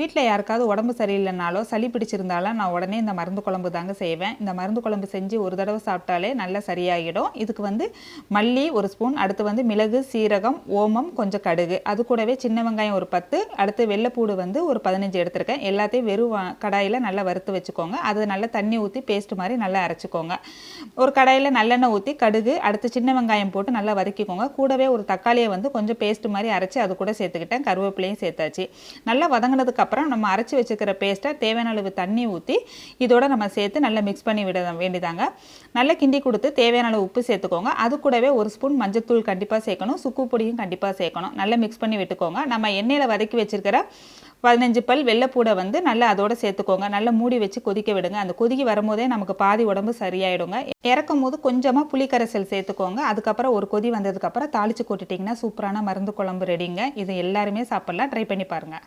வீட்டில் யாருக்காவது உடம்பு சரியில்லைனாலோ சளி பிடிச்சிருந்தாலும் நான் உடனே இந்த மருந்து குழம்பு தாங்க செய்வேன். இந்த மருந்து குழம்பு செஞ்சு ஒரு தடவை சாப்பிட்டாலே நல்லா சரியாகிடும். இதுக்கு வந்து மல்லி ஒரு ஸ்பூன், அடுத்து வந்து மிளகு, சீரகம், ஓமம், கொஞ்சம் கடுகு, அது கூடவே சின்ன வெங்காயம் ஒரு 10, அடுத்து வெள்ளைப்பூடு வந்து ஒரு 15 எடுத்திருக்கேன். எல்லாத்தையும் வெறும் கடாயில் நல்லா வறுத்து வச்சுக்கோங்க. அது நல்லா தண்ணி ஊற்றி பேஸ்ட் மாதிரி நல்லா அரைச்சிக்கோங்க. ஒரு கடாயில் நல்லெண்ணெய் ஊற்றி கடுகு, அடுத்து சின்ன வெங்காயம் போட்டு நல்லா வதக்கிக்கோங்க. கூடவே ஒரு தக்காளியை வந்து கொஞ்சம் பேஸ்ட் மாதிரி அரைச்சி அது கூட சேர்த்துக்கிட்டேன். கருவேப்பிலையும் சேர்த்தாச்சு. நல்லா வதங்கினதுக்கு அப்புறம் நம்ம அரைச்சி வச்சுக்கிற பேஸ்ட்டை தேவையான அளவு தண்ணி ஊற்றி இதோட நம்ம சேர்த்து நல்லா மிக்ஸ் பண்ணி விட வேண்டியதாங்க. நல்லா கிண்டி கொடுத்து தேவையான அளவு உப்பு சேர்த்துக்கோங்க. அது கூடவே ஒரு ஸ்பூன் மஞ்சத்தூள் கண்டிப்பாக சேர்க்கணும். சுக்கு பொடியும் கண்டிப்பாக சேர்க்கணும். நல்லா மிக்ஸ் பண்ணி விட்டுக்கோங்க. நம்ம எண்ணெயில் வதக்கி வச்சிருக்கிற 15 பல் வெள்ளைப்பூடை வந்து நல்லா அதோட சேர்த்துக்கோங்க. நல்லா மூடி வச்சு கொதிக்க விடுங்க. அந்த கொதிக்கி வரும்போதே நமக்கு பாதி உடம்பு சரியாயிடுங்க. இறக்கும் போது கொஞ்சமாக புளிக்கரைசல் சேர்த்துக்கோங்க. அதுக்கப்புறம் ஒரு கொதி வந்ததுக்கப்புறம் தாளித்து கொட்டிட்டிங்கன்னா சூப்பரான மருந்து குழம்பு ரெடிங்க. இது எல்லாருமே சாப்பிட்லாம். ட்ரை பண்ணி பாருங்கள்.